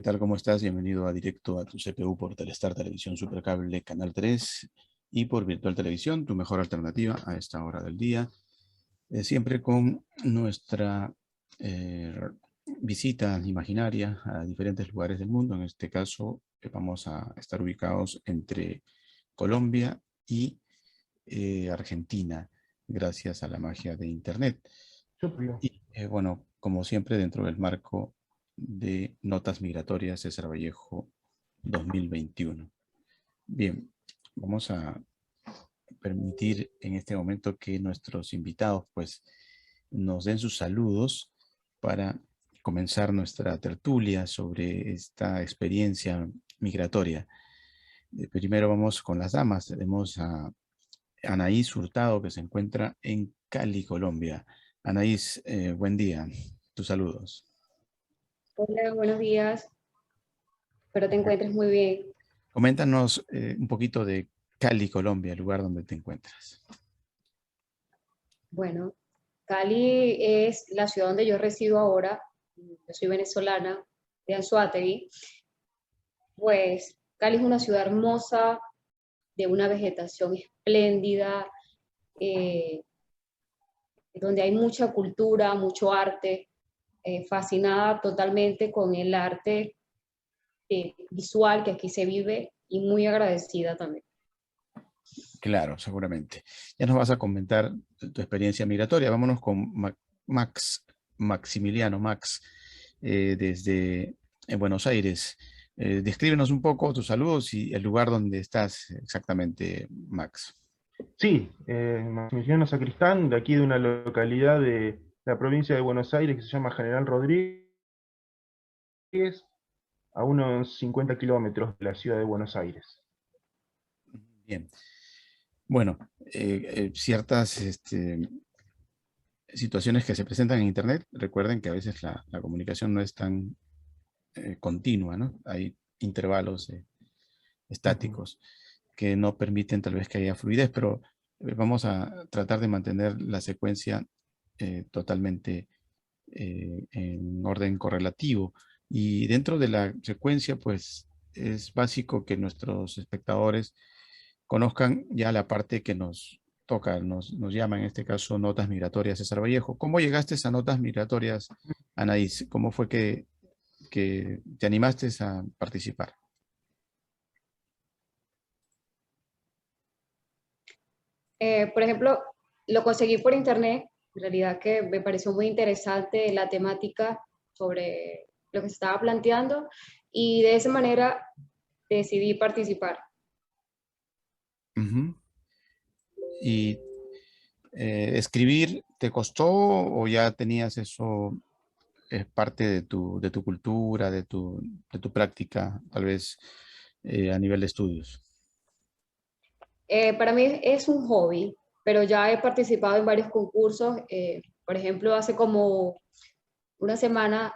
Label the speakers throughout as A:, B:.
A: tal? ¿Cómo estás? Bienvenido a Directo a tu CPU por Telestar Televisión Supercable Canal 3 y por Virtual Televisión, tu mejor alternativa a esta hora del día. Siempre con nuestra eh, visita imaginaria a diferentes lugares del mundo. En este caso, vamos a estar ubicados entre Colombia y Argentina, gracias a la magia de Internet.
B: Súper.
A: Y bueno, como siempre, dentro del marco de Notas Migratorias César Vallejo 2021. Bien, vamos a permitir en este momento que nuestros invitados pues nos den sus saludos para comenzar nuestra tertulia sobre esta experiencia migratoria. Primero vamos con las damas. Tenemos a Anaís Hurtado, que se encuentra en Cali, Colombia. Anaís, buen día. Tus saludos.
C: Hola, buenos días. Espero te encuentres muy bien.
A: Coméntanos un poquito de Cali, Colombia, el lugar donde te encuentras.
C: Bueno, Cali es la ciudad donde yo resido ahora. Yo soy venezolana, de Anzoátegui. Pues Cali es una ciudad hermosa, de una vegetación espléndida, eh, donde hay mucha cultura, mucho arte. Fascinada totalmente con el arte visual que aquí se vive y muy agradecida también.
A: Claro, seguramente. Ya nos vas a comentar tu experiencia migratoria. Vámonos con Maximiliano Max, desde Buenos Aires. Descríbenos un poco tus saludos y el lugar donde estás exactamente, Max.
B: Sí, Maximiliano Sacristán, de aquí de una localidad de la provincia de Buenos Aires que se llama General Rodríguez, a unos 50 kilómetros de la ciudad de Buenos Aires.
A: Bien. Bueno, ciertas situaciones que se presentan en Internet, recuerden que a veces la comunicación no es tan continua, ¿no? Hay intervalos estáticos que no permiten tal vez que haya fluidez, pero vamos a tratar de mantener la secuencia totalmente en orden correlativo. Y dentro de la secuencia, pues es básico que nuestros espectadores conozcan ya la parte que nos toca, nos llama en este caso Notas Migratorias César Vallejo. ¿Cómo llegaste a Notas Migratorias, Anaís? ¿Cómo fue que te animaste a participar?
C: Por ejemplo, lo conseguí por internet, en realidad que me pareció muy interesante la temática sobre lo que se estaba planteando y de esa manera decidí participar.
A: Ujú. ¿Y escribir te costó o ya tenías eso, es parte de tu cultura, de tu práctica, tal vez a nivel de estudios?
C: Para mí es un hobby, pero ya he participado en varios concursos. Por ejemplo, hace como una semana,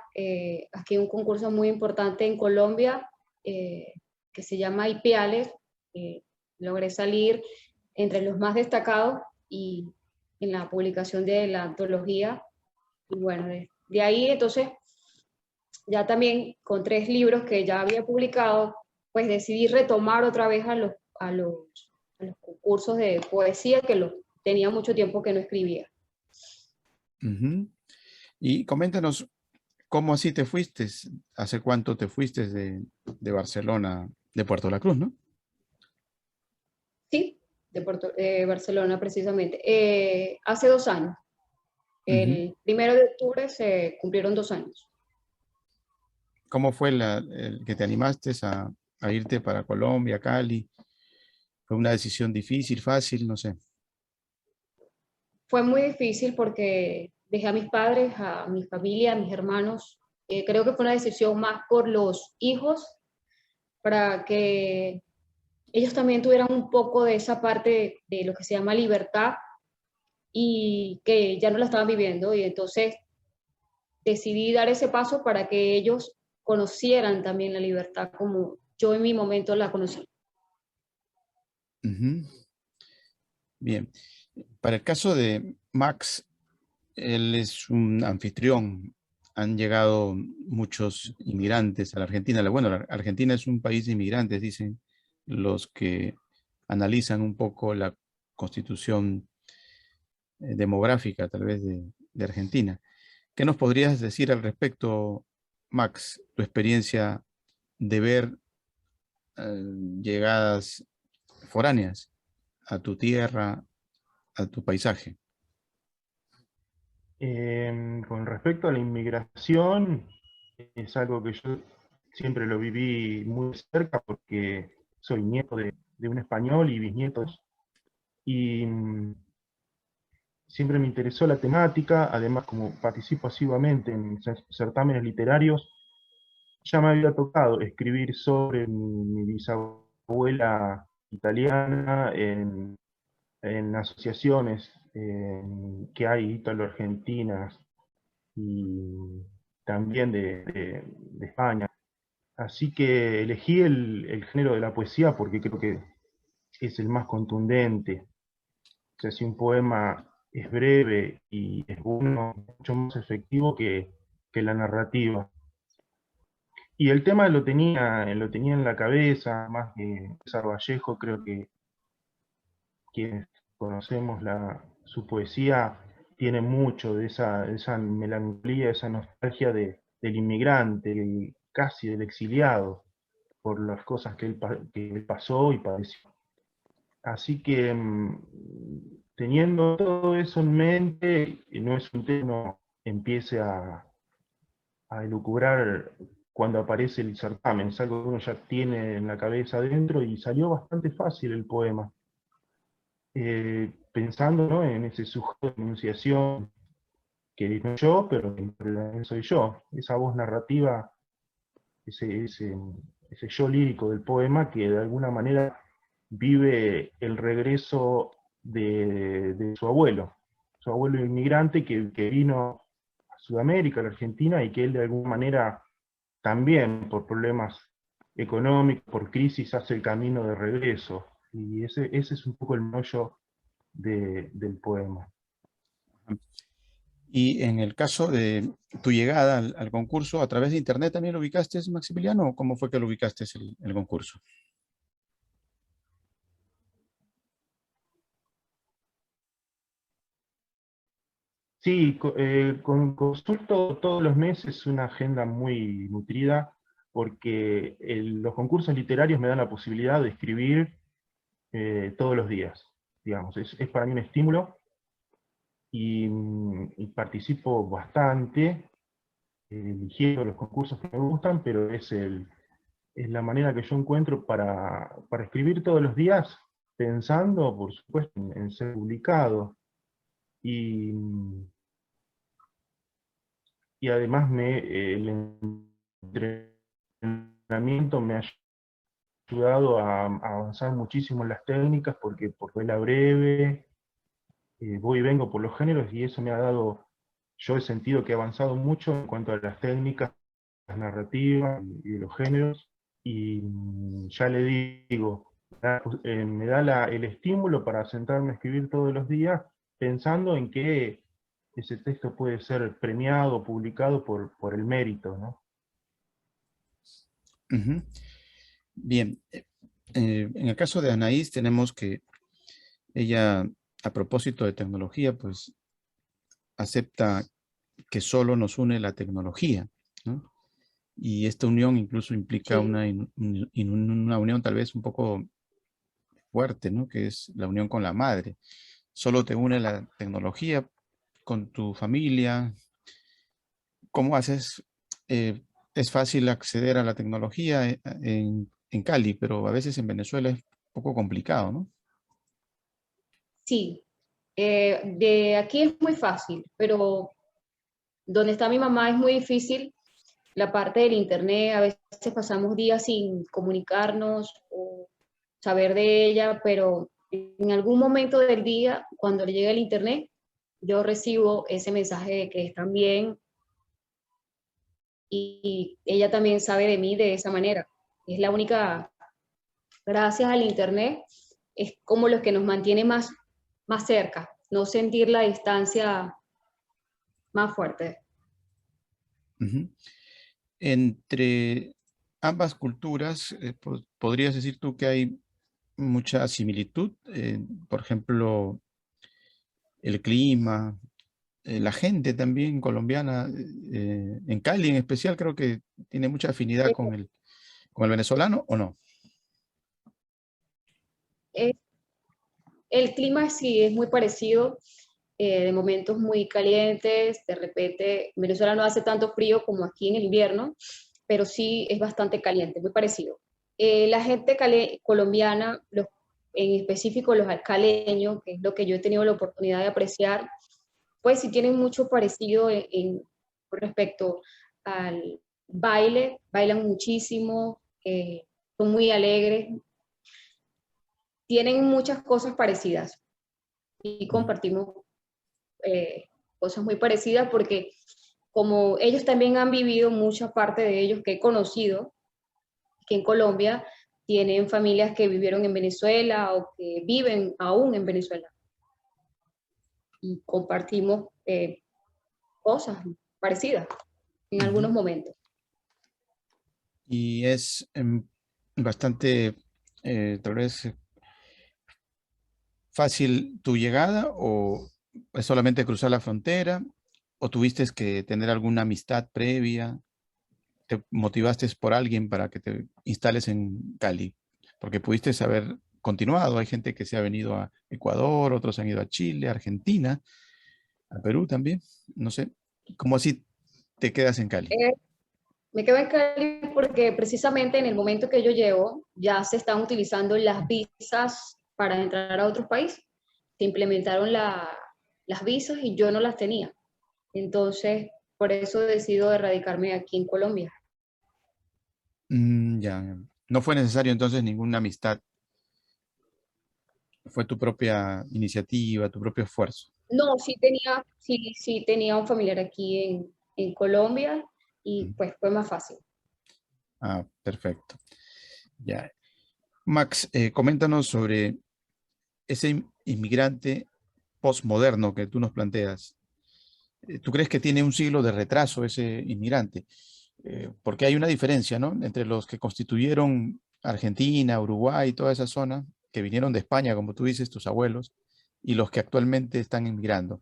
C: aquí un concurso muy importante en Colombia que se llama IPIALES. Logré salir entre los más destacados y en la publicación de la antología. Y bueno, de ahí entonces ya también con 3 libros que ya había publicado, pues decidí retomar otra vez a los concursos de poesía que tenía mucho tiempo que no escribía.
A: Ujú. Y coméntanos, ¿cómo así te fuiste? ¿Hace cuánto te fuiste de Barcelona, de Puerto La Cruz, no?
C: Sí, de Barcelona precisamente. Hace 2 años.
A: Ujú.
C: El 1 de octubre se cumplieron 2 años.
A: ¿Cómo fue el que te animaste a irte para Colombia, Cali? ¿Fue una decisión difícil, fácil? No sé.
C: Fue muy difícil porque dejé a mis padres, a mi familia, a mis hermanos. Creo que fue una decisión más por los hijos, para que ellos también tuvieran un poco de esa parte de lo que se llama libertad y que ya no la estaban viviendo. Y entonces decidí dar ese paso para que ellos conocieran también la libertad como yo en mi momento la conocí.
A: Ujú. Bien. Para el caso de Max, él es un anfitrión han llegado muchos inmigrantes a la Argentina. Bueno, la Argentina es un país de inmigrantes, dicen los que analizan un poco la constitución demográfica, tal vez, de Argentina. ¿Qué nos podrías decir al respecto, Max, tu experiencia de ver llegadas foráneas a tu tierra, a tu paisaje?
B: Con respecto a la inmigración, es algo que yo siempre lo viví muy cerca porque soy nieto de un español y bisnietos. Y siempre me interesó la temática, además como participo asiduamente en certámenes literarios, ya me había tocado escribir sobre mi bisabuela italiana en asociaciones que hay ítalo-argentinas y también de España. Así que elegí el género de la poesía porque creo que es el más contundente. O sea, si un poema es breve y es bueno, es mucho más efectivo que la narrativa. Y el tema lo tenía en la cabeza, más que César Vallejo, creo que quienes conocemos su poesía tiene mucho de esa melancolía, esa nostalgia del inmigrante, casi del exiliado, por las cosas que él pasó y padeció. Así que teniendo todo eso en mente, no es un tema que uno empiece a elucubrar cuando aparece el certamen, es algo que uno ya tiene en la cabeza adentro y salió bastante fácil el poema. Pensando, ¿no?, en ese sujeto de enunciación que no yo, pero que soy yo, esa voz narrativa, ese yo lírico del poema que de alguna manera vive el regreso de su abuelo inmigrante que vino a Sudamérica, a la Argentina, y que él de alguna manera también por problemas económicos, por crisis, hace el camino de regreso. Y ese es un poco el meollo del poema.
A: Y en el caso de tu llegada al concurso, ¿a través de internet también lo ubicaste, Maximiliano? ¿O cómo fue que lo ubicaste el concurso?
B: Sí, consulto todos los meses una agenda muy nutrida porque los concursos literarios me dan la posibilidad de escribir todos los días, digamos. Es para mí un estímulo y participo bastante, eligiendo los concursos que me gustan, pero es la manera que yo encuentro para escribir todos los días, pensando, por supuesto, en ser publicado. Y, y además el entrenamiento me ha ayudado a avanzar muchísimo en las técnicas porque la breve, voy y vengo por los géneros y eso me ha dado, yo he sentido que he avanzado mucho en cuanto a las técnicas, las narrativas y de los géneros, y ya le digo, me da el estímulo para sentarme a escribir todos los días pensando en que ese texto puede ser premiado, publicado por el mérito, ¿no?
A: Ujú. Bien, en el caso de Anaís tenemos que ella, a propósito de tecnología, pues acepta que solo nos une la tecnología, ¿no? Y esta unión incluso implica
C: Sí,
A: una unión tal vez un poco fuerte, ¿no? Que es la unión con la madre. Solo te une la tecnología con tu familia. ¿Cómo haces? Eh, es fácil acceder a la tecnología en Cali, pero a veces en Venezuela es un poco complicado, ¿no?
C: sí. De aquí es muy fácil, pero donde está mi mamá es muy difícil la parte del internet. A veces pasamos días sin comunicarnos o saber de ella, pero en algún momento del día, cuando le llega el internet, yo recibo ese mensaje de que están bien y ella también sabe de mí de esa manera. Es la única, gracias al internet, es como lo que nos mantiene más cerca, no sentir la distancia más fuerte.
A: Ujú. Entre ambas culturas, ¿podrías decir tú que hay mucha similitud? Por ejemplo, el clima, la gente también colombiana, en Cali en especial, creo que tiene mucha afinidad con el venezolano, ¿o no?
C: Eh, el clima sí es muy parecido, de momentos muy calientes, de repente en Venezuela no hace tanto frío como aquí en el invierno, pero sí es bastante caliente, muy parecido. La gente colombiana, en específico los caleños, que es lo que yo he tenido la oportunidad de apreciar, pues sí tienen mucho parecido con respecto al baile, bailan muchísimo, son muy alegres, tienen muchas cosas parecidas y
A: Mm.
C: compartimos cosas muy parecidas porque como ellos también han vivido, mucha parte de ellos que he conocido, que en Colombia tienen familias que vivieron en Venezuela o que viven aún en Venezuela y compartimos cosas parecidas en algunos
A: Ujú.
C: momentos.
A: Y es bastante, tal vez, fácil tu llegada, o es solamente cruzar la frontera, o tuviste que tener alguna amistad previa, te motivaste por alguien para que te instales en Cali, porque pudiste haber continuado. Hay gente que se ha venido a Ecuador, otros han ido a Chile, Argentina, a Perú también. No sé, ¿cómo así te quedas en Cali?
C: Eh, Me quedo en Cali porque precisamente en el momento que yo llego ya se están utilizando las visas para entrar a otros países. Se implementaron las visas y yo no las tenía. Entonces, por eso decido erradicarme aquí en Colombia.
A: Ya, no fue necesario entonces ninguna amistad, fue tu propia iniciativa, tu propio esfuerzo.
C: No, sí tenía un familiar aquí en Colombia y pues fue más fácil.
A: Ah, perfecto. Ya. Max, coméntanos sobre ese inmigrante postmoderno que tú nos planteas. ¿Tú crees que tiene un siglo de retraso ese inmigrante? Porque hay una diferencia, ¿no? Entre los que constituyeron Argentina, Uruguay, toda esa zona, que vinieron de España, como tú dices, tus abuelos, y los que actualmente están inmigrando.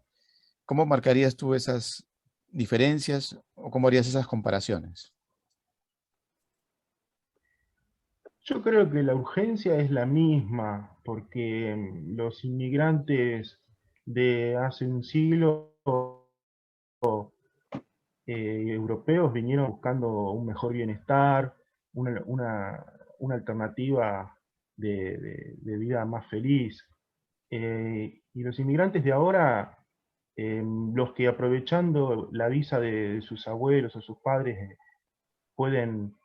A: ¿Cómo marcarías tú esas diferencias o cómo harías esas comparaciones?
B: Yo creo que la urgencia es la misma, porque los inmigrantes de hace un siglo europeos vinieron buscando un mejor bienestar, una alternativa de vida más feliz. Y los inmigrantes de ahora, los que aprovechando la visa de sus abuelos o sus padres pueden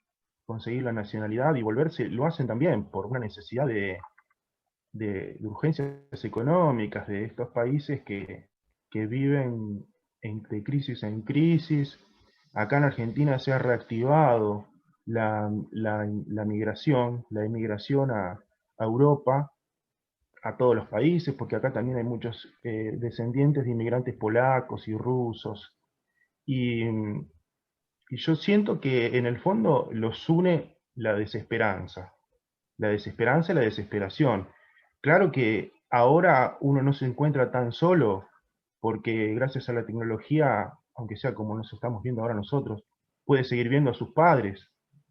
B: conseguir la nacionalidad y volverse, lo hacen también por una necesidad de urgencias económicas de estos países que viven de crisis en crisis. Acá en Argentina se ha reactivado la migración, la emigración a Europa, a todos los países, porque acá también hay muchos descendientes de inmigrantes polacos y rusos. Y, y yo siento que en el fondo los une la desesperanza y la desesperación. Claro que ahora uno no se encuentra tan solo porque gracias a la tecnología, aunque sea como nos estamos viendo ahora nosotros, puede seguir viendo a sus padres.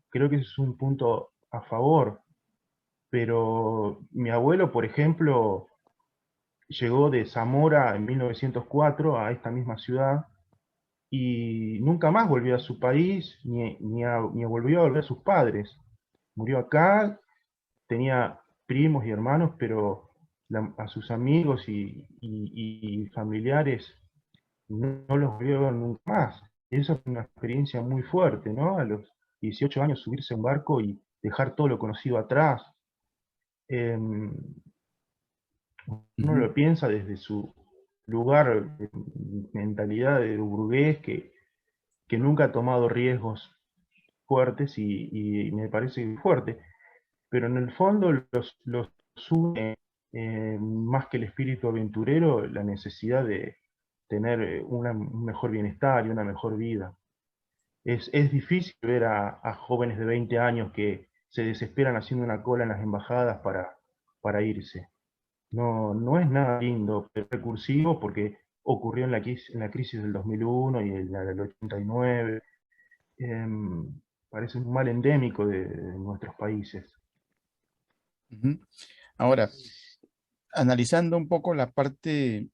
B: Creo que ese es un punto a favor. Pero mi abuelo, por ejemplo, llegó de Zamora en 1904 a esta misma ciudad y nunca más volvió a su país ni volvió a volver a sus padres. Murió acá, tenía primos y hermanos, pero a sus amigos y familiares no los vio nunca más. Eso es una experiencia muy fuerte, ¿no? A los 18 años subirse a un barco y dejar todo lo conocido atrás. Em, Uno
A: Ujú,
B: lo piensa desde su lugar, mentalidad de burgués que nunca ha tomado riesgos fuertes y me parece fuerte, pero en el fondo los une más que el espíritu aventurero, la necesidad de tener un mejor bienestar y una mejor vida. Es difícil ver a jóvenes de 20 años que se desesperan haciendo una cola en las embajadas para irse. No, no es nada lindo, es recursivo porque ocurrió en la crisis del 2001 y en la del 89. Parece un mal endémico de nuestros países.
A: Ujú. Ahora, analizando un poco la parte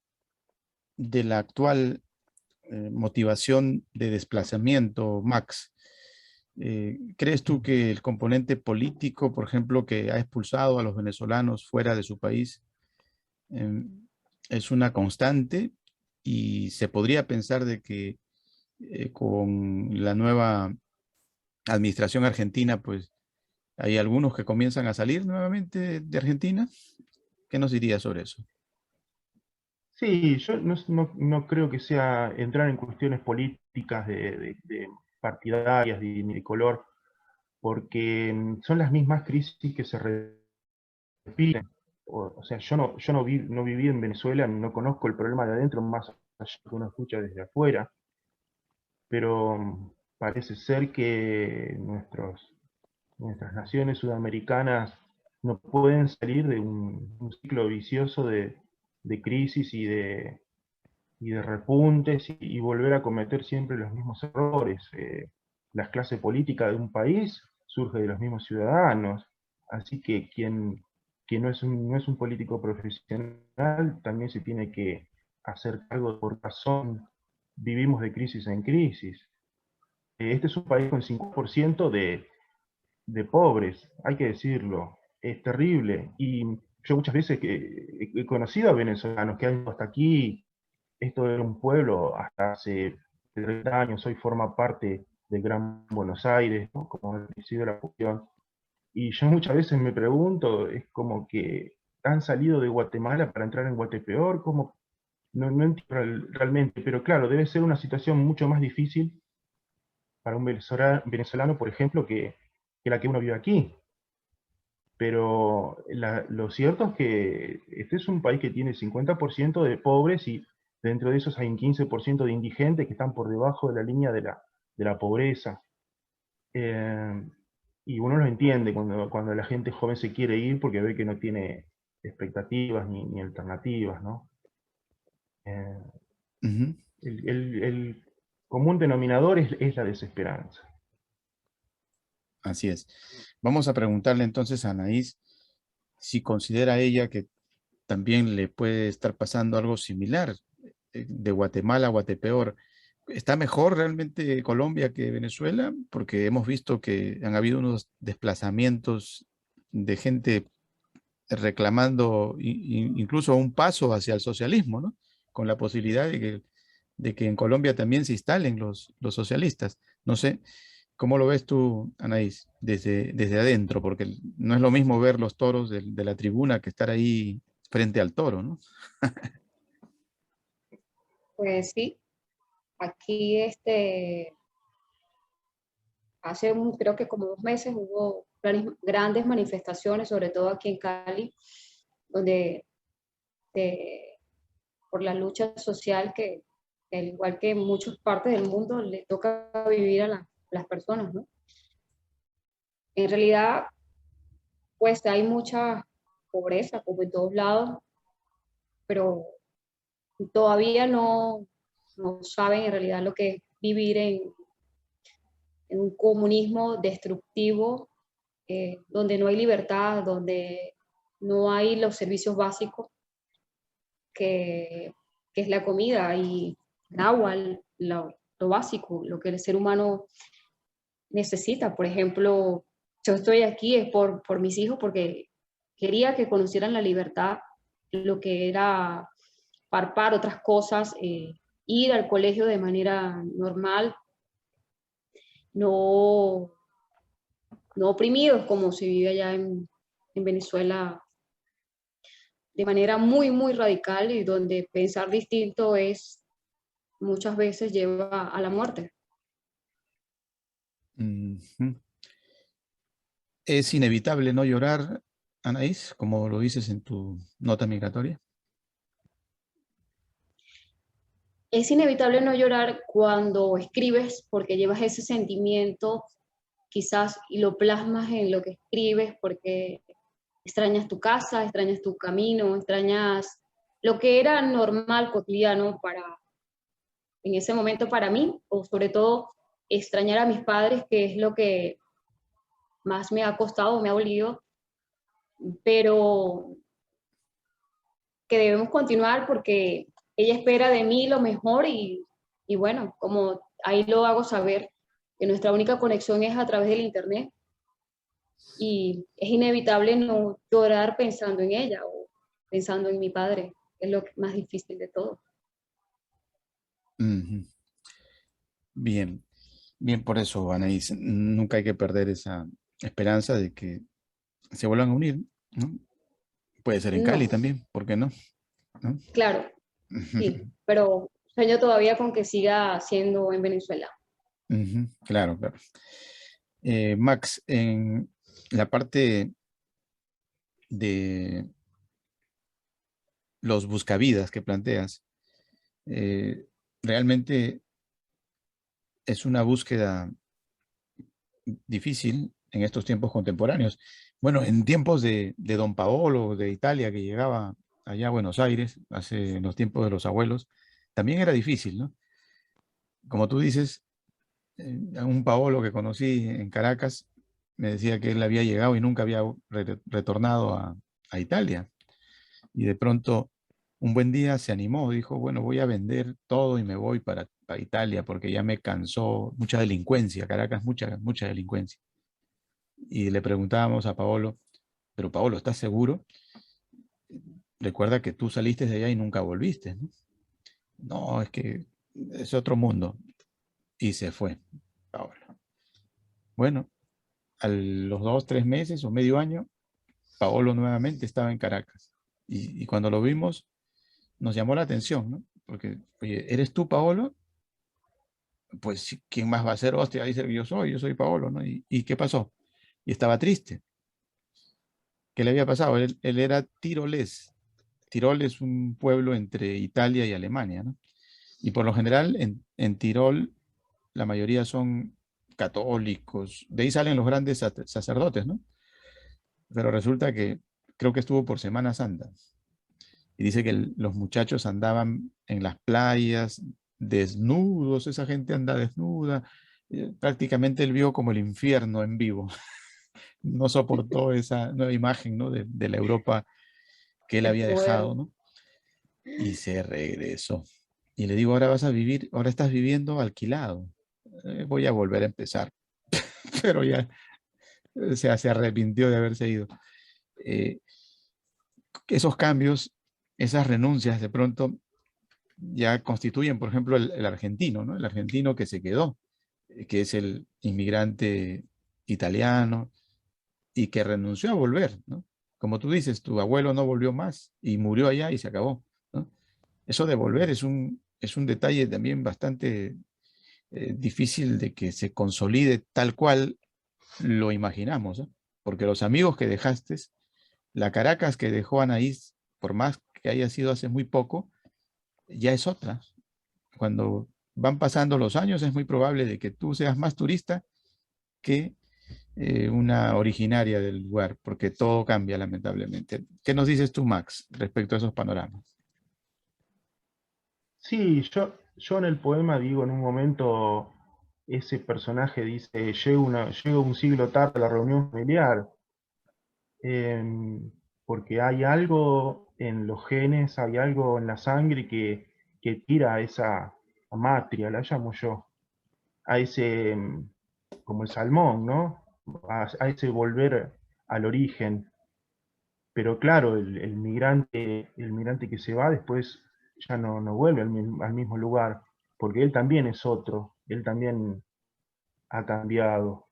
A: de la actual motivación de desplazamiento, Max, ¿crees tú que el componente político, por ejemplo, que ha expulsado a los venezolanos fuera de su país, eh, es una constante y se podría pensar de que con la nueva administración argentina, pues hay algunos que comienzan a salir nuevamente de Argentina? ¿Qué nos diría sobre eso?
B: Sí, yo no creo que sea entrar en cuestiones políticas de partidarias ni de color, porque son las mismas crisis que se repiten. O sea, no viví en Venezuela, no conozco el problema de adentro, más allá que uno escucha desde afuera, pero parece ser que nuestras naciones sudamericanas no pueden salir de un ciclo vicioso de crisis y de repuntes y volver a cometer siempre los mismos errores. La clase política de un país surge de los mismos ciudadanos, así que quien no es un político profesional también se tiene que hacer cargo por razón. Vivimos de crisis en crisis. Este es un país con 5% de pobres, hay que decirlo. Es terrible. Y yo muchas veces que he conocido a venezolanos que han ido hasta aquí. Esto era un pueblo hasta hace 30 años, hoy forma parte del Gran Buenos Aires, ¿no? Como ha sido la cuestión. Y yo muchas veces me pregunto, es como que han salido de Guatemala para entrar en Guatepeor, como no entiendo realmente, pero claro, debe ser una situación mucho más difícil para un venezolano, por ejemplo, que la que uno vive aquí. Pero lo cierto es que este es un país que tiene 50% de pobres y dentro de esos hay un 15% de indigentes que están por debajo de la línea de la pobreza. Eh, y uno lo entiende cuando la gente joven se quiere ir porque ve que no tiene expectativas ni alternativas, ¿no? Eh,
A: Ujú.
B: el común denominador es la desesperanza.
A: Así es. Vamos a preguntarle entonces a Anaís si considera ella que también le puede estar pasando algo similar de Guatemala a Guatepeor. ¿Está mejor realmente Colombia que Venezuela? Porque hemos visto que han habido unos desplazamientos de gente reclamando incluso un paso hacia el socialismo, ¿no? Con la posibilidad de que en Colombia también se instalen los socialistas. No sé, ¿cómo lo ves tú, Anaís, desde adentro? Porque no es lo mismo ver los toros de la tribuna que estar ahí frente al toro, ¿no?
C: Pues sí, aquí creo que como 2 meses hubo grandes manifestaciones, sobre todo aquí en Cali, donde por la lucha social que al igual que en muchas partes del mundo, le toca vivir a las personas, ¿no? En realidad, pues hay mucha pobreza, como en todos lados, pero todavía no saben en realidad lo que es vivir en un comunismo destructivo, donde no hay libertad, donde no hay los servicios básicos que, que es la comida y el agua, lo básico, lo que el ser humano necesita. Por ejemplo, yo estoy aquí es por mis hijos porque quería que conocieran la libertad, lo que era parpar otras cosas, ir al colegio de manera normal, no, no oprimidos como se vive allá en Venezuela de manera muy, muy radical y donde pensar distinto es muchas veces lleva a la muerte.
A: Ujú. Es inevitable no llorar, Anaís, como lo dices en tu nota migratoria.
C: es inevitable no llorar cuando escribes porque llevas ese sentimiento quizás y lo plasmas en lo que escribes porque extrañas tu casa, extrañas tu camino, extrañas lo que era normal, cotidiano en ese momento para mí, o sobre todo extrañar a mis padres, que es lo que más me ha costado, me ha dolido, pero que debemos continuar porque ella espera de mí lo mejor y bueno, como ahí lo hago saber, que nuestra única conexión es a través del internet y es inevitable no llorar pensando en ella o pensando en mi padre, que es lo más difícil de todo.
A: Ujú. Bien, bien por eso, Anaís. Nunca hay que perder esa esperanza de que se vuelvan a unir, ¿no? Puede ser en Cali
C: No,
A: también, ¿por qué no? ¿No?
C: claro, sí, pero sueño todavía con que siga siendo en Venezuela.
A: Ujú, claro, claro. Max, en la parte de los buscavidas que planteas, eh, realmente es una búsqueda difícil en estos tiempos contemporáneos. Bueno, en tiempos de Don Paolo, de Italia, que llegaba allá a Buenos Aires, hace en los tiempos de los abuelos, también era difícil, ¿no? Como tú dices, a un Paolo que conocí en Caracas me decía que él había llegado y nunca había retornado a Italia. Y de pronto, un buen día se animó, dijo, bueno, voy a vender todo y me voy para Italia porque ya me cansó mucha delincuencia, Caracas, mucha delincuencia. Y le preguntábamos a Paolo, pero Paolo, ¿estás seguro? Recuerda que tú saliste de allá y nunca volviste, ¿no? No, es que es otro mundo. Y se fue, Paolo. Bueno, a los 2, 3 meses o medio año, Paolo nuevamente estaba en Caracas. Y cuando lo vimos, nos llamó la atención, ¿no? Porque, oye, ¿eres tú, Paolo? Pues, sí, ¿quién más va a ser? Hostia, dice que yo soy Paolo, ¿no? ¿Y qué pasó? Y estaba triste. ¿Qué le había pasado? Él era tirolés. Tirol es un pueblo entre Italia y Alemania, ¿no? Y por lo general en Tirol la mayoría son católicos. De ahí salen los grandes sacerdotes, ¿no? Pero resulta que creo que estuvo por Semana Santa. Y dice que los muchachos andaban en las playas desnudos, esa gente anda desnuda. Prácticamente él vio como el infierno en vivo. No soportó esa nueva imagen, ¿no? de la Europa que él
C: Qué
A: había dejado,
C: fuerte.
A: ¿no? Y se regresó. Y le digo, ahora vas a vivir, ahora estás viviendo alquilado. Voy a volver a empezar. Pero ya, o sea, se arrepintió de haberse ido. Eh, Esos cambios, esas renuncias de pronto ya constituyen, por ejemplo, el argentino, ¿no? El argentino que se quedó, que es el inmigrante italiano y que renunció a volver, ¿no? Como tú dices, tu abuelo no volvió más y murió allá y se acabó, ¿no? Eso de volver es un detalle también bastante difícil de que se consolide tal cual lo imaginamos, ¿no? Porque los amigos que dejaste, la Caracas que dejó Anaís, por más que haya sido hace muy poco, ya es otra. Cuando van pasando los años es muy probable de que tú seas más turista que una originaria del lugar, porque todo cambia lamentablemente. ¿Qué nos dices tú, Max, respecto a esos panoramas?
B: Sí, yo en el poema digo en un momento, ese personaje dice, llego un siglo tarde a la reunión familiar, porque hay algo en los genes, hay algo en la sangre que tira a esa matria, la llamo yo, a ese, como el salmón, ¿no? A ese volver al origen. Pero claro, el migrante que se va después ya no vuelve al mismo lugar, porque él también es otro, él también ha cambiado.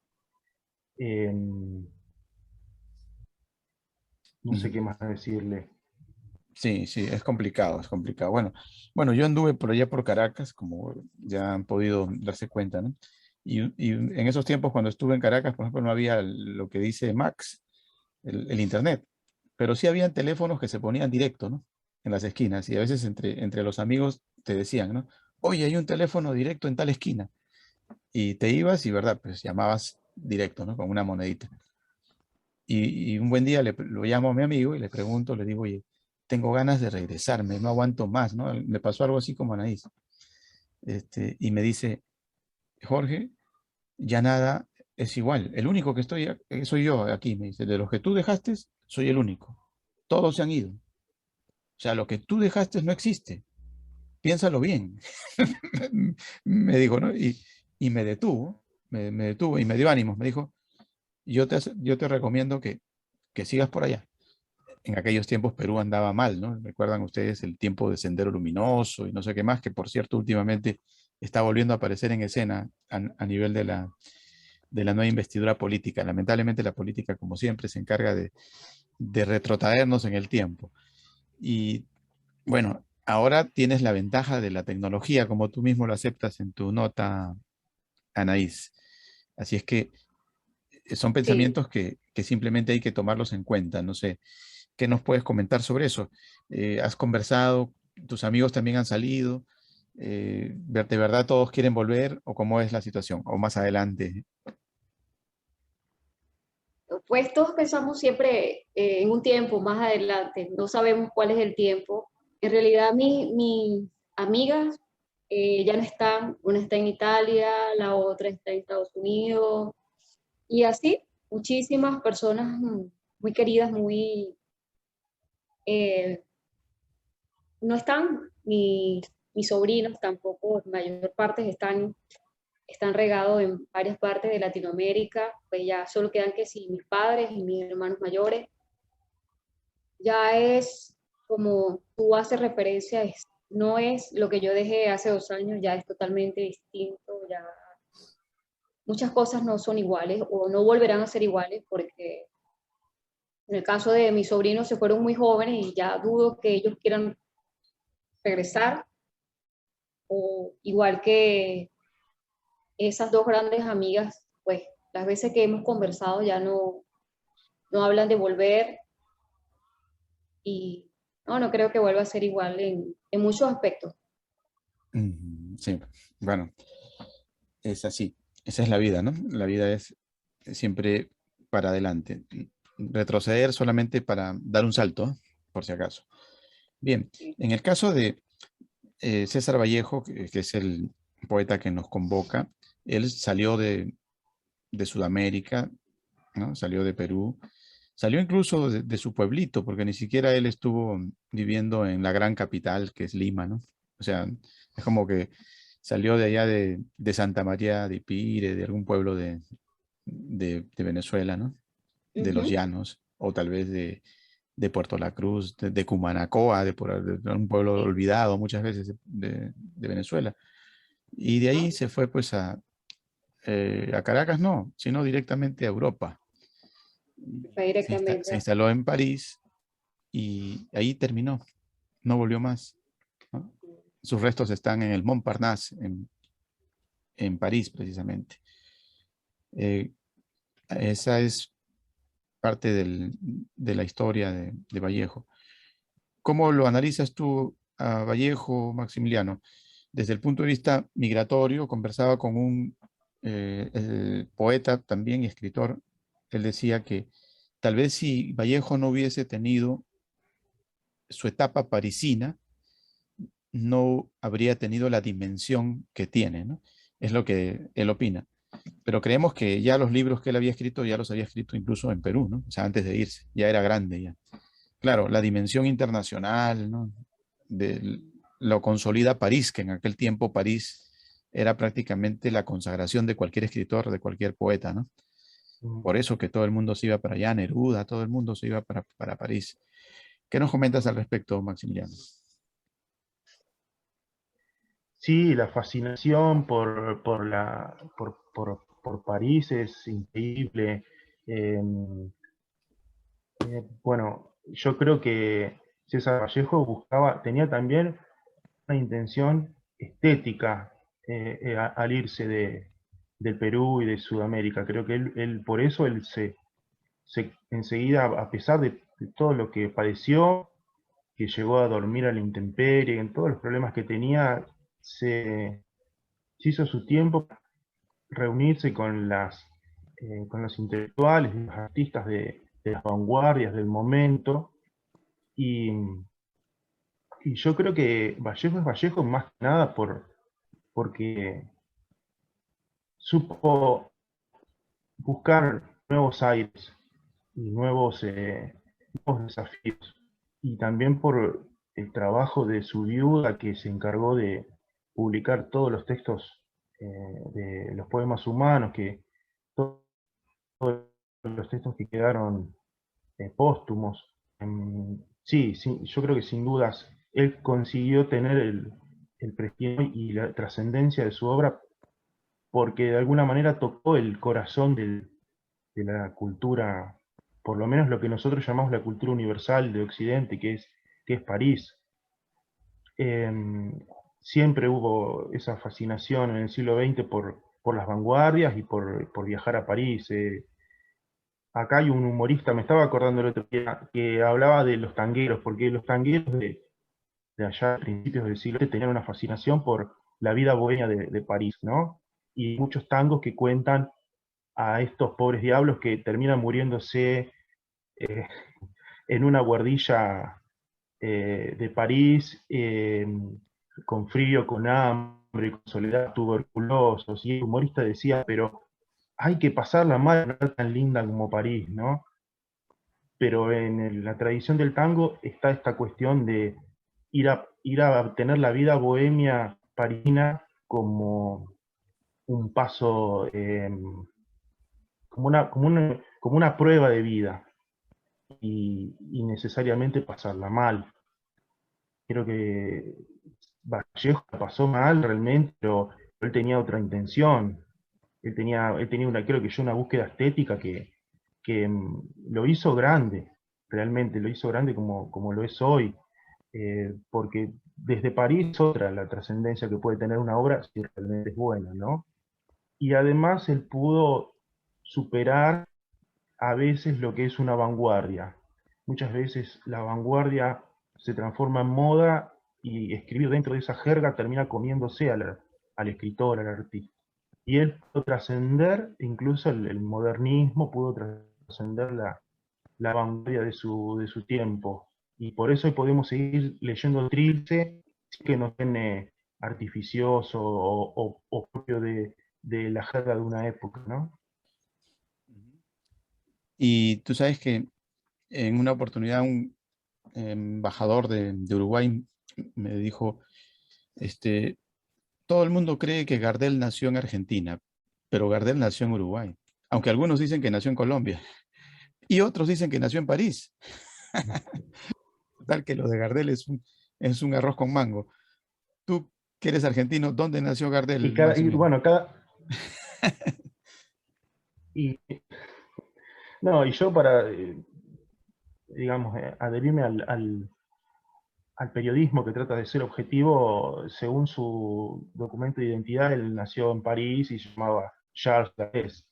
B: No sé qué más decirle.
A: Sí, sí, es complicado, es complicado. Bueno, yo anduve por allá por Caracas, como ya han podido darse cuenta, ¿no? Y en esos tiempos cuando estuve en Caracas, por ejemplo, no había lo que dice Max, el internet, pero sí habían teléfonos que se ponían directo, ¿no? En las esquinas y a veces entre los amigos te decían, ¿no? oye, hay un teléfono directo en tal esquina. Y te ibas y, ¿verdad? Pues llamabas directo, ¿no? Con una monedita. Y un buen día lo llamo a mi amigo y le pregunto, le digo, oye, tengo ganas de regresarme, no aguanto más, ¿no? Me pasó algo así como a Anaís. Y me dice, Jorge, ya nada es igual. El único que soy yo aquí, me dice. De los que tú dejaste, soy el único. Todos se han ido. O sea, lo que tú dejaste no existe. Piénsalo bien. Me dijo, ¿no? Y me detuvo, me detuvo y me dio ánimos. Me dijo, yo te recomiendo que sigas por allá. En aquellos tiempos Perú andaba mal, ¿no? Recuerdan ustedes el tiempo de Sendero Luminoso y no sé qué más, que por cierto últimamente está volviendo a aparecer en escena a nivel de la nueva investidura política. Lamentablemente la política, como siempre, se encarga de retrotraernos en el tiempo. Y bueno, ahora tienes la ventaja de la tecnología, como tú mismo lo aceptas en tu nota, Anaís. Así es que son
C: Sí,
A: pensamientos que simplemente hay que tomarlos en cuenta. No sé, ¿qué nos puedes comentar sobre eso? ¿Has conversado? ¿Tus amigos también han salido? ¿De verdad todos quieren volver? ¿O cómo es la situación? ¿O más adelante?
C: pues todos pensamos siempre en un tiempo más adelante, no sabemos cuál es el tiempo. En realidad mis amigas ya no están, una está en Italia, la otra está en Estados Unidos, y así muchísimas personas muy queridas, eh, no están, mis sobrinos tampoco, la mayor parte están regados en varias partes de Latinoamérica, pues ya solo quedan que si mis padres y mis hermanos mayores. Ya es como tú haces referencia, no es lo que yo dejé hace 2 años, ya es totalmente distinto, ya muchas cosas no son iguales o no volverán a ser iguales porque en el caso de mis sobrinos se fueron muy jóvenes y ya dudo que ellos quieran regresar, o igual que esas dos grandes amigas, pues las veces que hemos conversado ya no hablan de volver y no creo que vuelva a ser igual en muchos aspectos.
A: Sí, bueno, es así. Esa es la vida, ¿no? La vida es siempre para adelante. Retroceder solamente para dar un salto, por si acaso. Bien, en el caso de César Vallejo, que es el poeta que nos convoca, él salió de Sudamérica, ¿no? Salió de Perú, salió incluso de su pueblito, porque ni siquiera él estuvo viviendo en la gran capital, que es Lima, ¿no? O sea, es como que salió de allá de Santa María de Ipire, de algún pueblo de Venezuela, ¿no? De los
C: Ujú.
A: Llanos, o tal vez de Puerto La Cruz, de Cumanacoa, de un pueblo
C: Sí.
A: olvidado muchas veces de Venezuela. Y de
C: ¿No?
A: ahí se fue pues a Caracas, no, sino directamente a Europa.
C: Fue directamente
A: Se instaló en París y ahí terminó, no volvió más, ¿no? Sus restos están en el Montparnasse, en París precisamente. Eh, Esa es parte de la historia de Vallejo. ¿Cómo lo analizas tú a Vallejo, Maximiliano? Desde el punto de vista migratorio, conversaba con un poeta también y escritor. Él decía que tal vez si Vallejo no hubiese tenido su etapa parisina, no habría tenido la dimensión que tiene, ¿no? Es lo que él opina. Pero creemos que ya los libros que él había escrito, ya los había escrito incluso en Perú, ¿no? O sea, antes de irse, ya era grande ya. Claro, la dimensión internacional, ¿no? Lo consolida París, que en aquel tiempo París era prácticamente la consagración de cualquier escritor, de cualquier poeta, ¿no?
B: Mm.
A: Por eso que todo el mundo se iba para allá, Neruda, todo el mundo se iba para París. ¿Qué nos comentas al respecto, Maximiliano?
B: Sí, la fascinación por París es increíble. Bueno, yo creo que César Vallejo tenía también una intención estética al irse del Perú y de Sudamérica. Creo que por eso él enseguida, a pesar de todo lo que padeció, que llegó a dormir a la intemperie, en todos los problemas que tenía, se hizo su tiempo para reunirse con los intelectuales, los artistas de las vanguardias del momento, y, y yo creo que Vallejo es Vallejo más que nada porque supo buscar nuevos aires y nuevos desafíos. Y también por el trabajo de su viuda, que se encargó de publicar todos los textos de los poemas humanos, todos los textos que quedaron póstumos. Sí, sí, yo creo que sin dudas él consiguió tener el prestigio y la trascendencia de su obra porque de alguna manera tocó el corazón de la cultura, por lo menos lo que nosotros llamamos la cultura universal de Occidente, que es París. Siempre hubo esa fascinación en el siglo XX por las vanguardias y por viajar a París. Acá hay un humorista, me estaba acordando el otro día, que hablaba de los tangueros, porque los tangueros de allá a principios del siglo XX tenían una fascinación por la vida bohemia de París, ¿no? Y muchos tangos que cuentan a estos pobres diablos que terminan muriéndose eh, en una guardilla de París, con frío, con hambre, con soledad, tuberculosos. Y el humorista decía, pero hay que pasarla mal, no es tan linda como París, ¿no? Pero en la tradición del tango está esta cuestión de ir a tener la vida bohemia parisina como un paso, como una prueba de vida y necesariamente pasarla mal. Creo que Vallejo la pasó mal realmente, pero él tenía otra intención. Él tenía creo que yo, una búsqueda estética que lo hizo grande, realmente lo hizo grande como lo es hoy. Porque desde París es otra la trascendencia que puede tener una obra si realmente es buena, ¿no? Y además él pudo superar a veces lo que es una vanguardia. Muchas veces la vanguardia se transforma en moda y escribir dentro de esa jerga termina comiéndose al escritor, al artista. Y él pudo trascender, incluso el modernismo pudo trascender la vanguardia de su tiempo. Y por eso podemos seguir leyendo Trilce, que no tiene artificioso o propio de la jerga de una época, ¿no?
A: Y tú sabes que en una oportunidad un embajador de Uruguay me dijo, este, todo el mundo cree que Gardel nació en Argentina, pero Gardel nació en Uruguay, aunque algunos dicen que nació en Colombia y otros dicen que nació en París. Tal que lo de Gardel es un arroz con mango. Tú que eres argentino, ¿dónde nació
B: Y,
A: Gardel
B: cada,
A: más o
B: y
A: menos?
B: bueno, y, no, y yo para, digamos, adherirme al periodismo que trata de ser objetivo, según su documento de identidad, él nació en París y se llamaba Charles Darès.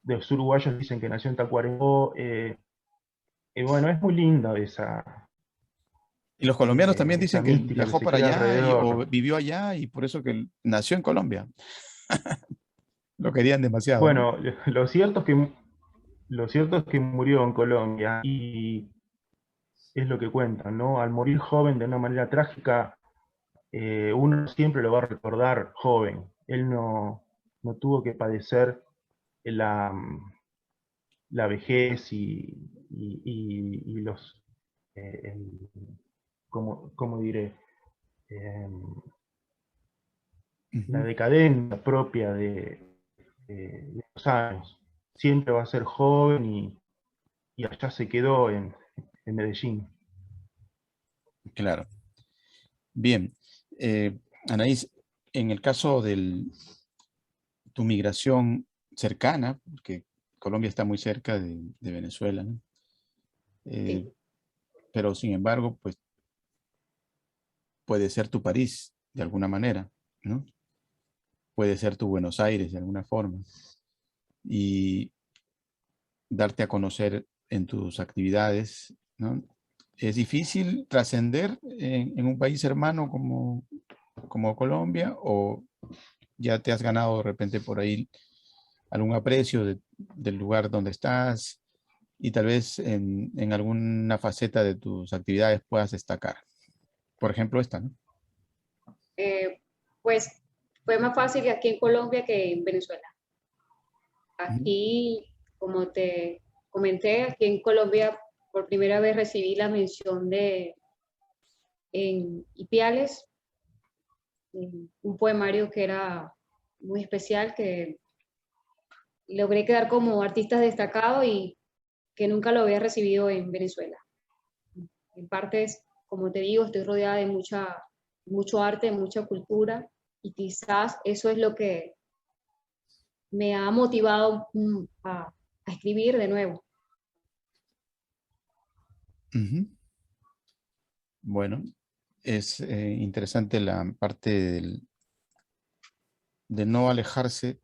B: De los uruguayos dicen que nació en Tacuarembó. Y bueno, es muy linda
A: Y los colombianos también
B: esa
A: dicen que
B: mística que
A: viajó
B: se
A: por
B: crea
A: allá o
B: alrededor.
A: vivió allá y por eso que nació en Colombia. Lo querían demasiado, ¿no?
B: Bueno, lo cierto es que murió en Colombia y es lo que cuentan, ¿no? Al morir joven de una manera trágica, uno siempre lo va a recordar joven. Él no tuvo que padecer la, la vejez y el- ¿cómo diré? Eh, la
A: Ujú.
B: decadencia propia de los años. Siempre va a ser joven y allá se quedó en Medellín.
A: Claro. Bien. Anaís, en el caso de tu migración cercana, porque Colombia está muy cerca de Venezuela, ¿no? Eh,
C: Sí.
A: pero sin embargo, pues puede ser tu París de alguna manera, ¿no? Puede ser tu Buenos Aires de alguna forma y darte a conocer en tus actividades, ¿no? Es difícil trascender en un país hermano como como Colombia, o ya te has ganado de repente por ahí algún aprecio del lugar donde estás y tal vez en alguna faceta de tus actividades puedas destacar? Por ejemplo, esta, ¿no?
C: Pues fue más fácil aquí en Colombia que en Venezuela.
A: Ujú.
C: Aquí, como te comenté, aquí en Colombia por primera vez recibí la mención en Ipiales, un poemario que era muy especial, que logré quedar como artista destacado y que nunca lo había recibido en Venezuela. En parte, como te digo, estoy rodeada de mucho arte, mucha cultura, y quizás eso es lo que me ha motivado a escribir de nuevo.
A: Ujú. Bueno, es interesante la parte de no alejarse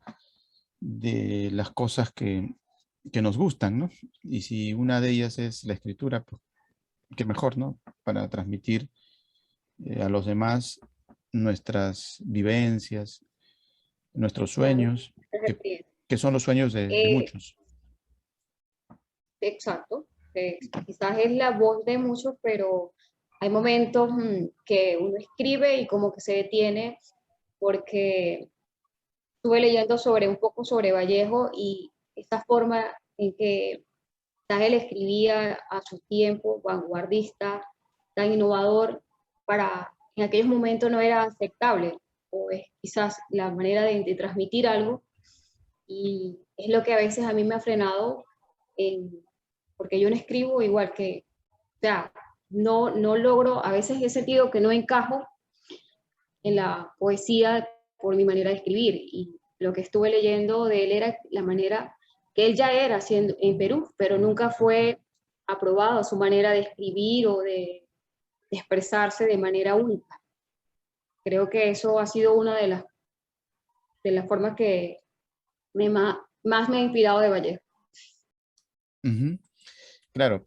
A: de las cosas que nos gustan, ¿no? Y si una de ellas es la escritura, pues qué mejor, ¿no? Para transmitir a los demás nuestras vivencias, nuestros
C: Claro,
A: sueños, que,
C: efectivamente.
A: que son los sueños de
C: Eh,
A: muchos.
C: exacto. Quizás es la voz de muchos, pero hay momentos que uno escribe y como que se detiene porque estuve leyendo un poco sobre Vallejo y esta forma en que quizás él escribía a su tiempo, vanguardista, tan innovador, en aquellos momentos no era aceptable, o es quizás la manera de transmitir algo, y es lo que a veces a mí me ha frenado, porque yo no escribo igual que, o sea, no logro, a veces he sentido que no encajo en la poesía por mi manera de escribir, y lo que estuve leyendo de él era la manera que él ya era haciendo en Perú, pero nunca fue aprobado su manera de escribir o de expresarse de manera única. Creo que eso ha sido una de las formas que más me ha inspirado de Vallejo.
A: Ujú. Claro,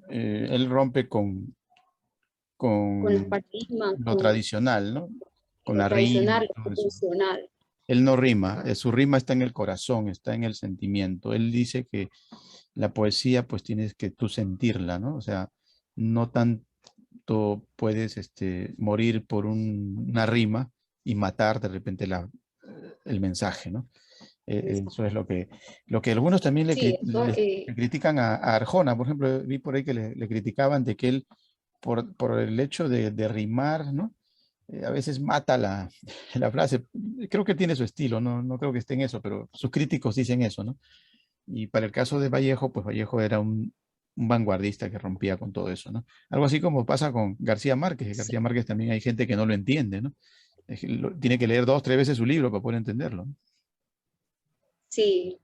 A: él rompe
C: Con los
A: con
C: paradigmas,
A: lo
C: con
A: tradicional, ¿no? Con
C: lo
A: la rima
C: tradicional,
A: y
C: lo
A: todo eso.
C: convencional.
A: Él no rima, su rima está en el corazón, está en el sentimiento. Él dice que la poesía pues tienes que tú sentirla, ¿no? O sea, no tanto puedes morir por una rima y matar de repente el mensaje, ¿no? Eso es lo que algunos también
C: Sí, eso,
A: le critican a Arjona, por ejemplo, vi por ahí que le criticaban de que él, por el hecho de rimar, ¿no? A veces mata la frase. Creo que tiene su estilo, no creo que esté en eso, pero sus críticos dicen eso, ¿no? Y para el caso de Vallejo, pues Vallejo era un vanguardista que rompía con todo eso, ¿no? Algo así como pasa con García Márquez.
C: sí,
A: García Márquez también hay gente que no lo entiende, ¿no? Es que tiene que leer 2, 3 veces su libro para poder entenderlo, ¿no?
C: sí.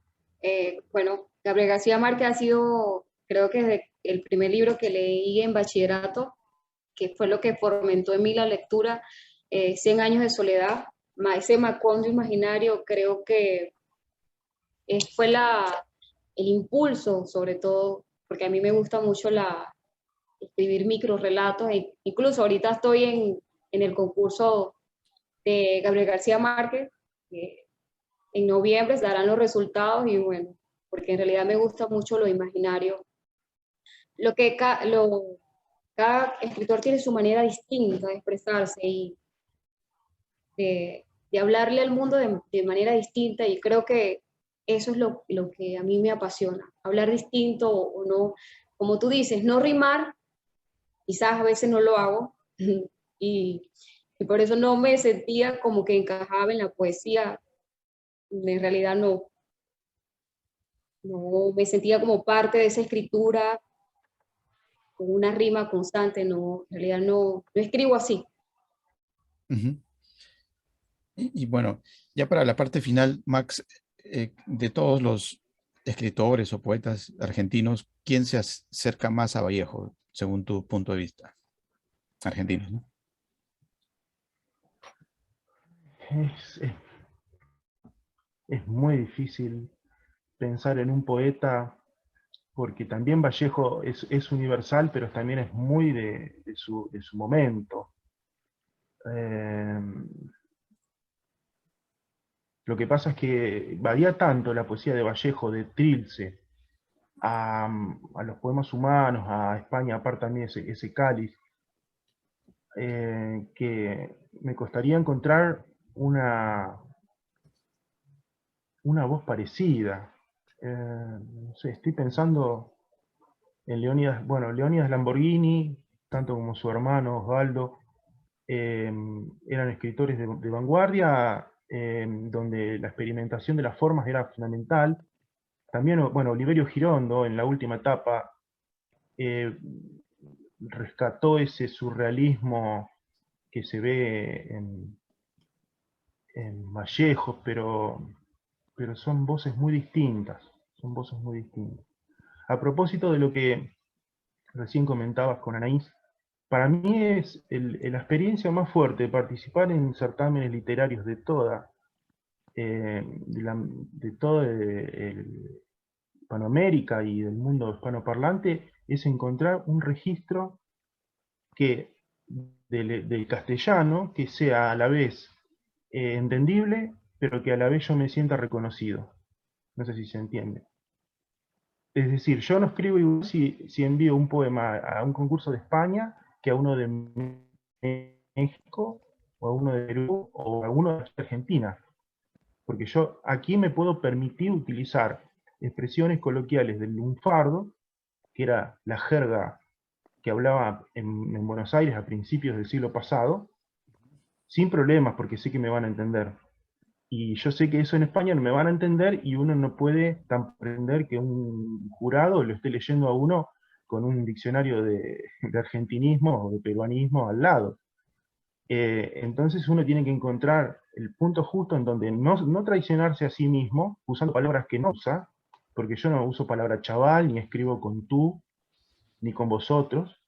C: Bueno, Gabriel García Márquez ha sido, creo que desde el primer libro que leí en bachillerato, que fue lo que fomentó en mí la lectura, 100 años de soledad, ese Macondo imaginario, creo que fue el impulso, sobre todo, porque a mí me gusta mucho escribir microrelatos, e incluso ahorita estoy en el concurso de Gabriel García Márquez, que en noviembre se darán los resultados y bueno, porque en realidad me gusta mucho lo imaginario. Lo que cada escritor tiene su manera distinta de expresarse y de hablarle al mundo de manera distinta, y creo que eso es lo que a mí me apasiona, hablar distinto o no, como tú dices, no rimar, quizás a veces no lo hago, y, y por eso no me sentía como que encajaba en la poesía, en realidad no me sentía como parte de esa escritura con una rima constante, no, en realidad no escribo así.
A: Ujú. Y bueno, ya para la parte final, Max, de todos los escritores o poetas argentinos, ¿quién se acerca más a Vallejo, según tu punto de vista? Argentinos, ¿no?
B: Es, es- es muy difícil pensar en un poeta, porque también Vallejo es universal, pero también es muy de su momento. Lo que pasa es que varía tanto la poesía de Vallejo, de Trilce, a los poemas humanos, a España, aparte también ese cáliz, que me costaría encontrar una voz parecida. No sé, estoy pensando en Leónidas, bueno, Leónidas Lamborghini, tanto como su hermano Osvaldo, eran escritores de vanguardia, donde la experimentación de las formas era fundamental. También, bueno, Oliverio Girondo, en la última etapa, rescató ese surrealismo que se ve en Vallejo, pero son voces muy distintas, son voces muy distintas. A propósito de lo que recién comentabas con Anaís, para mí es la experiencia más fuerte de participar en certámenes literarios de toda Hispanoamérica y del mundo hispanoparlante, es encontrar un registro que del castellano que sea a la vez entendible, pero que a la vez yo me sienta reconocido. No sé si se entiende. Es decir, yo no escribo igual si envío un poema a un concurso de España que a uno de México, o a uno de Perú, o a uno de Argentina. Porque yo aquí me puedo permitir utilizar expresiones coloquiales del lunfardo, que era la jerga que hablaba en Buenos Aires a principios del siglo pasado, sin problemas, porque sé que me van a entender. Y yo sé que eso en España no me van a entender, y uno no puede tan pretender que un jurado lo esté leyendo a uno con un diccionario de argentinismo o de peruanismo al lado. Entonces uno tiene que encontrar el punto justo en donde no traicionarse a sí mismo, usando palabras que no usa, porque yo no uso palabra chaval, ni escribo con tú, ni con vosotros,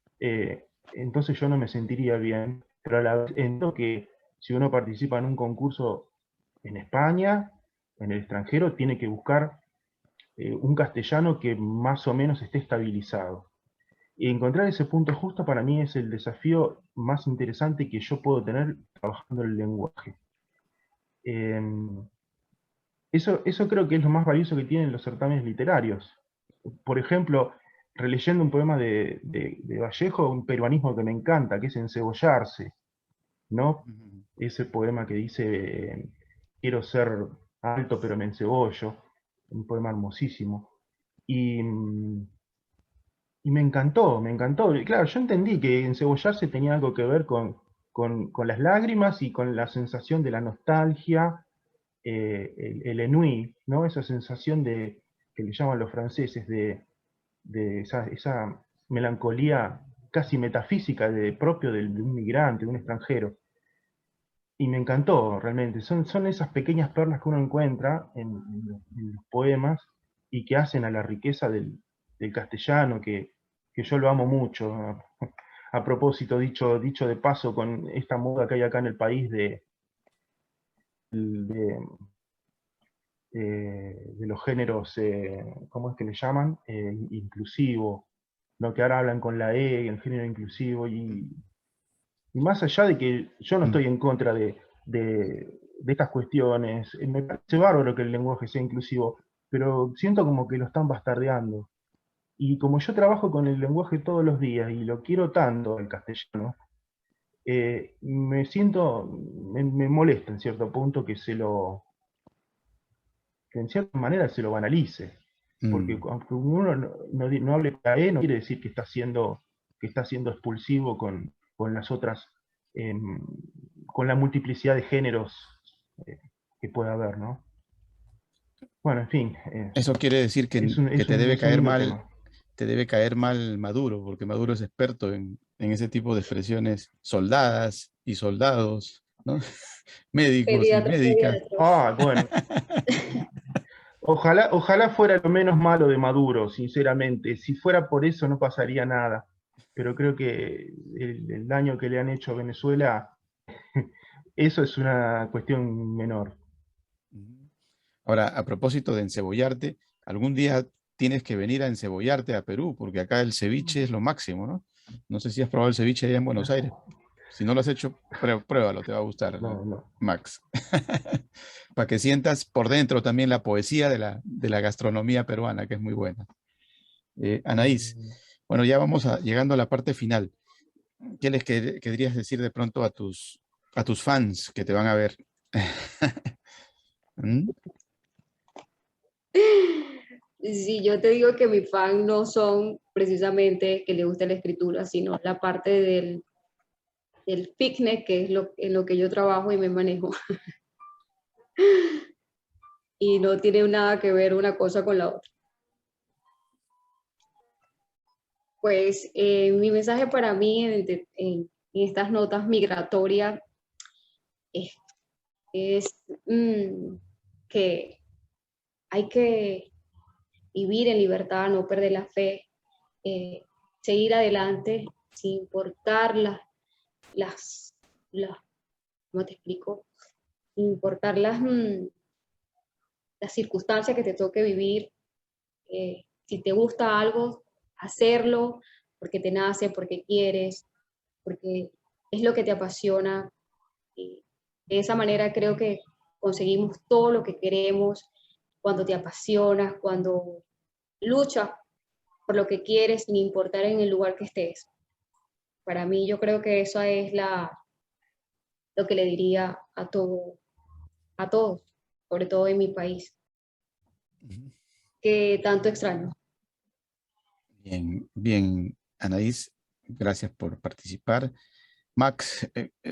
B: entonces yo no me sentiría bien, pero a la vez entiendo que si uno participa en un concurso en España, en el extranjero, tiene que buscar un castellano que más o menos esté estabilizado. Y encontrar ese punto justo para mí es el desafío más interesante que yo puedo tener trabajando el lenguaje. Eso creo que es lo más valioso que tienen los certámenes literarios. Por ejemplo, releyendo un poema de Vallejo, un peruanismo que me encanta, que es Encebollarse, ¿no? Ese poema que dice, quiero ser alto pero me encebollo, un poema hermosísimo. Y me encantó, me encantó. Y claro, yo entendí que encebollarse tenía algo que ver con las lágrimas y con la sensación de la nostalgia, el ennui, ¿no? Esa sensación que le llaman los franceses, de esa melancolía casi metafísica propio de un migrante, de un extranjero. Y me encantó, realmente. Son esas pequeñas perlas que uno encuentra en los poemas y que hacen a la riqueza del castellano, que yo lo amo mucho. A propósito, dicho de paso, con esta moda que hay acá en el país de, de los géneros, ¿cómo es que le llaman? Inclusivo, ¿no? Que ahora hablan con la E, el género inclusivo, y más allá de que yo no estoy en contra de estas cuestiones, me parece bárbaro que el lenguaje sea inclusivo, pero siento como que lo están bastardeando. Y como yo trabajo con el lenguaje todos los días y lo quiero tanto, el castellano, me molesta en cierto punto que en cierta manera se lo banalice. Porque aunque uno no hable para E, no quiere decir que está siendo expulsivo con las otras, con la multiplicidad de géneros que puede haber, ¿no? Bueno, en fin.
A: Eso quiere decir que,
B: Es un
A: te debe caer
B: lindo
A: mal,
B: tema.
A: te debe caer mal Maduro, porque Maduro es experto en ese tipo de expresiones soldadas y soldados, ¿no? Médicos y
C: Pediatras,
A: médicas.
C: pediatras.
B: Ah, bueno. Ojalá fuera lo menos malo de Maduro, sinceramente. Si fuera por eso no pasaría nada. Pero creo que el daño que le han hecho a Venezuela, eso es una cuestión menor.
A: Ahora, a propósito de encebollarte, algún día tienes que venir a encebollarte a Perú, porque acá el ceviche es lo máximo, ¿no? No sé si has probado el ceviche allá en Buenos Aires. Si no lo has hecho, pruébalo, te va a gustar,
B: No, no.
A: Max. Para que sientas por dentro también la poesía de la gastronomía peruana, que es muy buena. Anaís,
B: Mm,
A: bueno, ya vamos llegando a la parte final. ¿Qué les querías decir de pronto a tus fans que te van a ver? ¿Mm?
C: Si yo te digo que mis fans no son precisamente que les guste la escritura, sino la parte del fitness, que es en lo que yo trabajo y me manejo. Y no tiene nada que ver una cosa con la otra. Pues mi mensaje para mí en estas notas migratorias es, es que hay que vivir en libertad, no perder la fe, seguir adelante sin importar las, las ¿cómo te explico? Sin importar las circunstancias que te toque vivir. Si te gusta algo, hacerlo porque te nace, porque quieres, porque es lo que te apasiona. Y de esa manera creo que conseguimos todo lo que queremos cuando te apasionas, cuando luchas por lo que quieres, sin importar en el lugar que estés. Para mí yo creo que eso es lo que le diría a todos, sobre todo en mi país, que tanto extraño.
A: Bien, bien, Anaís, gracias por participar. Max,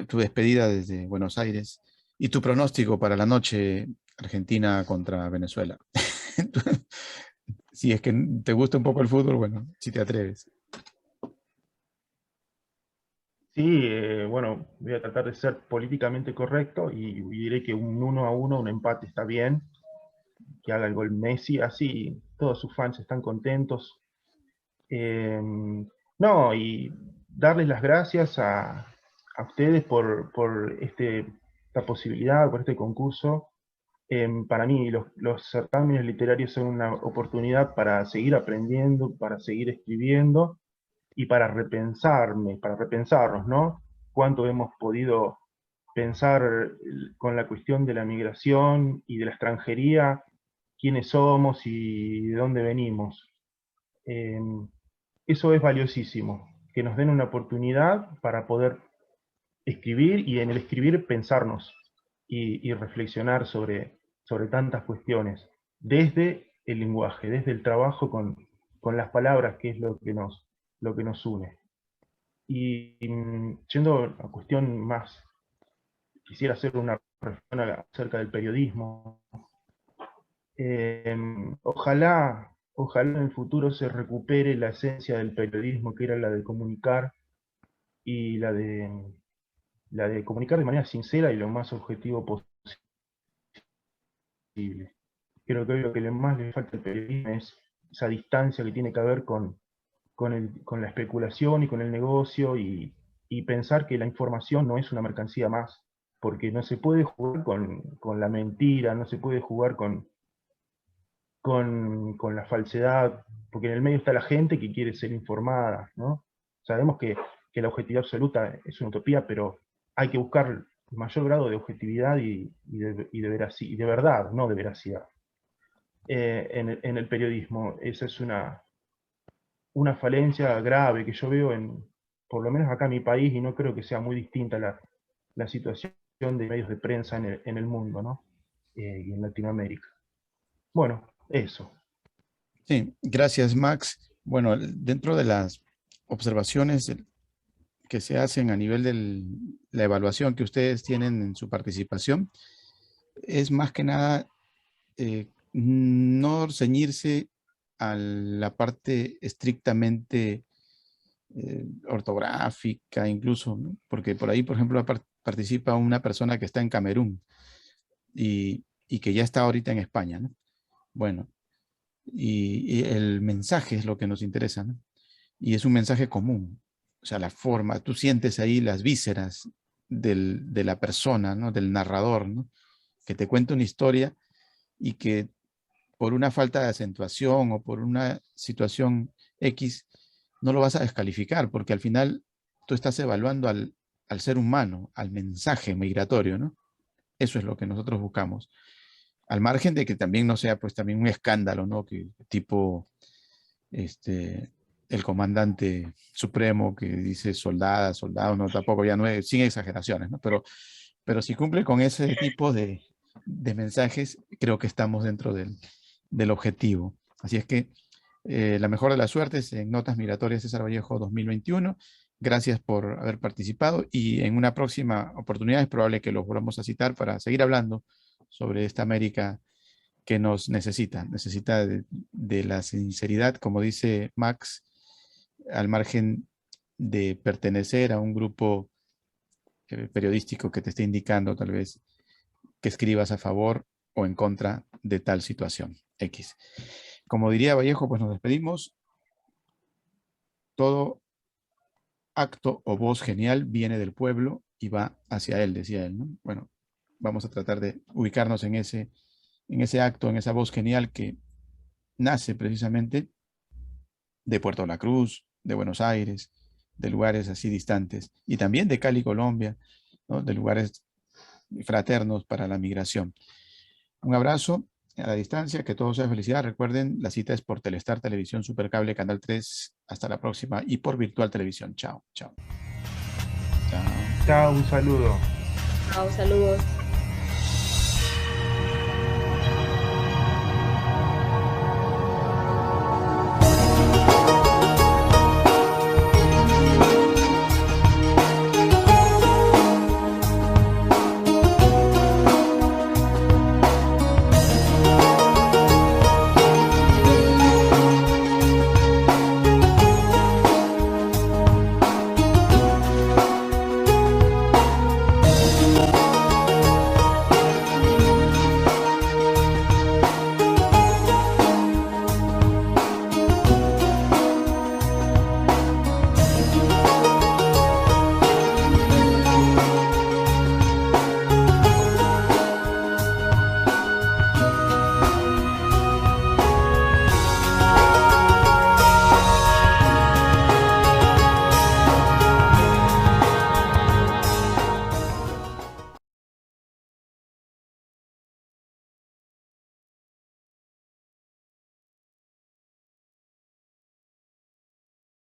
A: tu despedida desde Buenos Aires y tu pronóstico para la noche Argentina contra Venezuela. Si es que te gusta un poco el fútbol, bueno, si te atreves.
B: Sí, bueno, voy a tratar de ser políticamente correcto y diré que un 1-1, un empate está bien, que haga el gol Messi, así todos sus fans están contentos. Eh, no, y darles las gracias a ustedes por esta posibilidad, por este concurso. Para mí los certámenes literarios son una oportunidad para seguir aprendiendo, para seguir escribiendo y para repensarnos, ¿no? Cuánto hemos podido pensar con la cuestión de la migración y de la extranjería, quiénes somos y de dónde venimos. Eh, Eso es valiosísimo, que nos den una oportunidad para poder escribir y en el escribir pensarnos y reflexionar sobre tantas cuestiones, desde el lenguaje, desde el trabajo con las palabras, que es lo que nos une. Y yendo a cuestión más, quisiera hacer una reflexión acerca del periodismo. Ojalá en el futuro se recupere la esencia del periodismo, que era la de comunicar y la de comunicar de manera sincera y lo más objetivo posible. Creo que hoy lo que más le falta al periodismo es esa distancia que tiene que ver con la especulación y con el negocio y pensar que la información no es una mercancía más, porque no se puede jugar con la mentira, no se puede jugar con la falsedad, porque en el medio está la gente que quiere ser informada, ¿no? Sabemos que la objetividad absoluta es una utopía, pero hay que buscar el mayor grado de objetividad y de verdad, no de veracidad, en el periodismo. Esa es una falencia grave que yo veo por lo menos acá en mi país, y no creo que sea muy distinta la situación de medios de prensa en el mundo, ¿no? Y en Latinoamérica. Bueno, eso.
A: Sí, gracias, Max. Bueno, dentro de las observaciones que se hacen a nivel de la evaluación que ustedes tienen en su participación, es más que nada no ceñirse a la parte estrictamente ortográfica incluso, ¿no? Porque por ahí, por ejemplo, participa una persona que está en Camerún y que ya está ahorita en España, ¿no? Bueno, y el mensaje es lo que nos interesa, ¿no? Y es un mensaje común, o sea, la forma, tú sientes ahí las vísceras de la persona, ¿no? Del narrador, ¿no? Que te cuenta una historia y que por una falta de acentuación o por una situación X, no lo vas a descalificar, porque al final tú estás evaluando al al ser humano, al mensaje migratorio, ¿no? Eso es lo que nosotros buscamos. Al margen de que también no sea pues también un escándalo, ¿no? Que tipo el comandante supremo que dice soldada, soldado, no, tampoco ya no es, sin exageraciones, ¿no? Pero si cumple con ese tipo de mensajes, creo que estamos dentro del objetivo. Así es que la mejor de las suertes en Notas Migratorias César Vallejo 2021. Gracias por haber participado y en una próxima oportunidad es probable que los volvamos a citar para seguir hablando sobre esta América que nos necesita de la sinceridad, como dice Max, al margen de pertenecer a un grupo periodístico que te esté indicando tal vez que escribas a favor o en contra de tal situación X. Como diría Vallejo, pues nos despedimos. Todo acto o voz genial viene del pueblo y va hacia él, decía él, ¿no? Bueno, vamos a tratar de ubicarnos en ese acto, en esa voz genial que nace precisamente de Puerto La Cruz, de Buenos Aires, de lugares así distantes, y también de Cali, Colombia, ¿no? De lugares fraternos para la migración. Un abrazo a la distancia, que todo sea felicidad. Recuerden, la cita es por Telestar Televisión Supercable, Canal 3. Hasta la próxima. Y por Virtual Televisión. Chao, chao. Chao.
B: Chao, un saludo.
C: Chao, saludos.